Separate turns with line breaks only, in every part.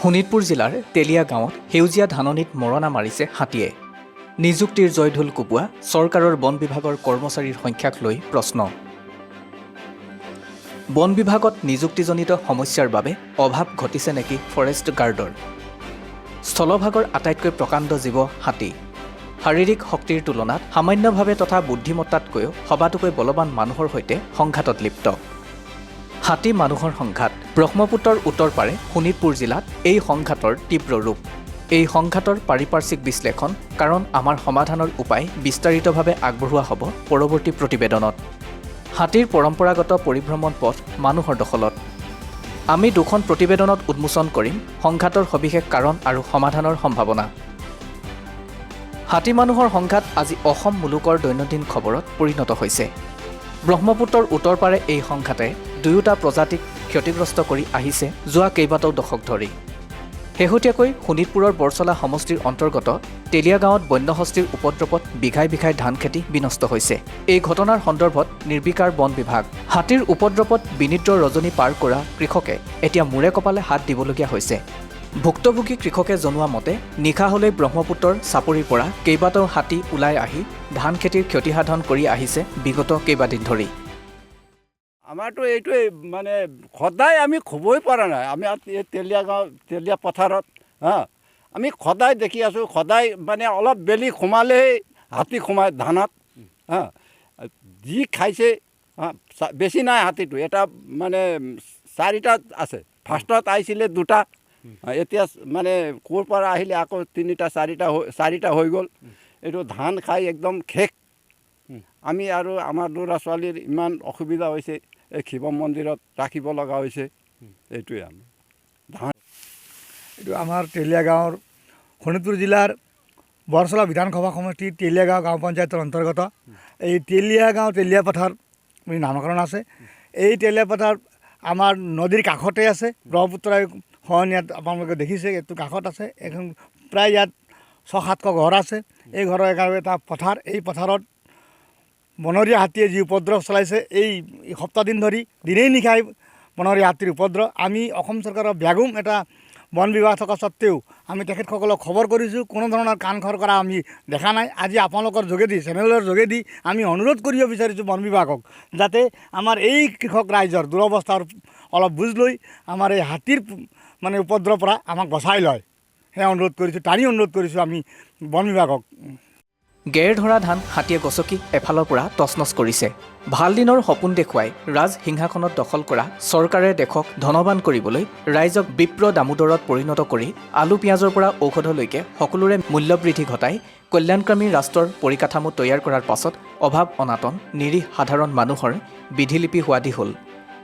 শোণিতপুৰ জিলাৰ তেলিয়া গাঁৱত সেউজীয়া ধাননিত মৰণা মাৰিছে হাতীয়ে। নিযুক্তিৰ জয়ঢোল কোবোৱা চৰকাৰৰ বন বিভাগৰ কৰ্মচাৰীৰ সংখ্যাক লৈ প্ৰশ্ন। বন বিভাগত নিযুক্তিজনিত সমস্যাৰ বাবে অভাৱ ঘটিছে নেকি ফৰেষ্ট গাৰ্ডৰ? স্থলভাগৰ আটাইতকৈ প্ৰকাণ্ড জীৱ হাতী। শাৰীৰিক শক্তিৰ তুলনাত সামান্যভাৱে তথা বুদ্ধিমত্তাতকৈও সবাতোকৈ বলৱান মানুহৰ সৈতে সংঘাতত লিপ্ত। হাতী মানুহৰ সংঘাত। ব্ৰহ্মপুত্ৰৰ উত্তৰ পাৰে শোণিতপুৰ জিলাত এই সংঘাতৰ তীব্ৰ ৰূপ। এই সংঘাতৰ পাৰিপাৰ্শ্বিক বিশ্লেষণ কাৰণ আমাৰ সমাধানৰ উপায় বিস্তাৰিতভাৱে আগবঢ়োৱা হ'ব পৰৱৰ্তী প্ৰতিবেদনত। হাতীৰ পৰম্পৰাগত পৰিভ্ৰমণ পথ মানুহৰ দখলত। আমি দুখন প্ৰতিবেদনত উন্মোচন কৰিম সংঘাতৰ সবিশেষ কাৰণ আৰু সমাধানৰ সম্ভাৱনা। হাতী মানুহৰ সংঘাত আজি অসম মুলুকৰ দৈনন্দিন খবৰত পৰিণত হৈছে। ব্ৰহ্মপুত্ৰৰ উত্তৰ পাৰে এই সংঘাতে দুয়োটা প্ৰজাতিক ক্ষতিগ্ৰস্ত কৰি আহিছে যোৱা কেইবাটাও দশক ধৰি। শেহতীয়াকৈ শোণিতপুৰৰ বৰচলা সমষ্টিৰ অন্তৰ্গত তেলিয়া গাঁৱত বন্যহস্তীৰ উপদ্ৰৱত বিঘাই বিঘাই ধান খেতি বিনষ্ট হৈছে। এই ঘটনাৰ সন্দৰ্ভত নিৰ্বিকাৰ বন বিভাগ। হাতীৰ উপদ্ৰৱত বিনিদ্ৰ ৰজনী পাৰ কৰা কৃষকে এতিয়া মূৰে কপালে হাত দিবলগীয়া হৈছে। ভুক্তভোগী কৃষকে জনোৱা মতে নিশা হ'লেই ব্ৰহ্মপুত্ৰৰ চাপৰিৰ পৰা কেইবাটাও হাতী ওলাই আহি ধান খেতিৰ ক্ষতিসাধন কৰি আহিছে বিগত কেইবাদিন ধৰি।
আমাৰতো এইটোৱে মানে সদায় আমি খবই পৰা নাই। আমি এই তেলিয়া গাঁও তেলিয়া পথাৰত আমি সদায় দেখি আছোঁ। সদায় মানে অলপ বেলি সোমালেই হাতী সোমায় ধানত। যি খাইছে বেছি নাই হাতীটো, এটা মানে 4টা আছে। ফাৰ্ষ্টত আহিছিলে 2টা, এতিয়া মানে ক'ৰ পৰা আহিলে আকৌ 3টা 4টা হৈ গ'ল। এইটো ধান খাই একদম শেষ। আমি আৰু আমাৰ ল'ৰা ছোৱালীৰ ইমান অসুবিধা হৈছে, এই শিৱ মন্দিৰত ৰাখিব লগা হৈছে। এইটোৱে আমি ধান।
এইটো আমাৰ তেলিয়া গাঁৱৰ শোণিতপুৰ জিলাৰ বৰচলা বিধানসভা সমষ্টিৰ তেলিয়া গাঁও গাঁও পঞ্চায়তৰ অন্তৰ্গত এই তেলিয়া গাঁও তেলিয়া পথাৰ বুলি নামকৰণ আছে। এই তেলিয়া পথাৰ আমাৰ নদীৰ কাষতে আছে। ব্ৰহ্মপুত্ৰৰ সহনীয়াত আপোনালোকে দেখিছে, এইটো কাষত আছে। এখন প্ৰায় ইয়াত 600-700 ঘৰ আছে। এই ঘৰৰ এটা পথাৰ। এই পথাৰত বনৰীয়া হাতীয়ে যি উপদ্ৰৱ চলাইছে এই সপ্তাহ দিন ধৰি দিনেই নিশাই বনৰীয়া হাতীৰ উপদ্ৰৱ। আমি অসম চৰকাৰৰ ব্যাগুম এটা বন বিভাগ থকা স্বত্তেও আমি তেখেতসকলক খবৰ কৰিছোঁ, কোনো ধৰণৰ কাণ খৰ কৰা আমি দেখা নাই। আজি আপোনালোকৰ যোগেদি চেনেলৰ যোগেদি আমি অনুৰোধ কৰিব বিচাৰিছোঁ বন বিভাগক, যাতে আমাৰ এই কৃষক ৰাইজৰ দুৰৱস্থাৰ অলপ বুজ লৈ আমাৰ এই হাতীৰ মানে উপদ্ৰৱৰ পৰা আমাক বচাই লয়, সেয়া অনুৰোধ কৰিছোঁ, টানি অনুৰোধ কৰিছোঁ আমি বন বিভাগক।
গেৰ ধৰা ধান হাতীয়ে গছকি এফালৰ পৰা তছনছ কৰিছে। ভাল দিনৰ সপোন দেখুৱাই ৰাজ সিংহাসনত দখল কৰা চৰকাৰে দেশক ধনৱান কৰিবলৈ ৰাইজক বিপ্ৰ দামোদৰত পৰিণত কৰি আলু পিঁয়াজৰ পৰা ঔষধলৈকে সকলোৰে মূল্যবৃদ্ধি ঘটাই কল্যাণকামী ৰাষ্ট্ৰৰ পৰিকাঠামো তৈয়াৰ কৰাৰ পাছত অভাৱ অনাটন নিৰীহ সাধাৰণ মানুহৰ বিধিলিপি হোৱাদি হ'ল।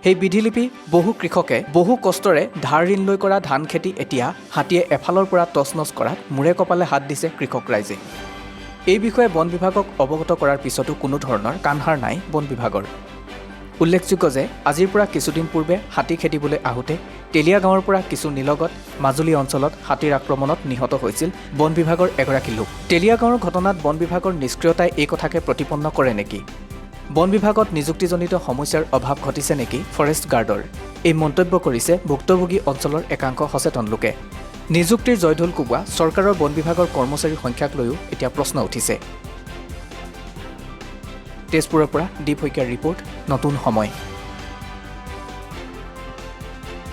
সেই বিধিলিপি বহু কৃষকে বহু কষ্টৰে ধাৰ ঋণ লৈ কৰা ধান খেতি এতিয়া হাতীয়ে এফালৰ পৰা তছনছ কৰাত মূৰে কপালে হাত দিছে কৃষক ৰাইজে। এই বিষয়ে বন বিভাগক অৱগত কৰাৰ পিছতো কোনো ধৰণৰ কাণসাৰ নাই বন বিভাগৰ। উল্লেখযোগ্য যে আজিৰ পৰা কিছুদিন পূৰ্বে হাতী খেদিবলৈ আহোঁতে তেলিয়া গাঁৱৰ পৰা কিছু নিলগত মাজুলী অঞ্চলত হাতীৰ আক্ৰমণত নিহত হৈছিল বন বিভাগৰ এগৰাকী লোক। তেলিয়া গাঁৱৰ ঘটনাত বন বিভাগৰ নিষ্ক্ৰিয়তাই এই কথাকে প্ৰতিপন্ন কৰে নেকি? বন বিভাগত নিযুক্তিজনিত সমস্যাৰ অভাৱ ঘটিছে নেকি ফৰেষ্ট গাৰ্ডৰ? এই মন্তব্য কৰিছে ভুক্তভোগী অঞ্চলৰ একাংশ সচেতন লোকে। নিযুক্তিৰ জয়ঢোল কোবোৱা চৰকাৰৰ বন বিভাগৰ কৰ্মচাৰীৰ সংখ্যাক লৈও এতিয়া প্ৰশ্ন উঠিছে। তেজপুৰৰ পৰা দীপ শইকীয়াৰ ৰিপৰ্ট, নতুন সময়।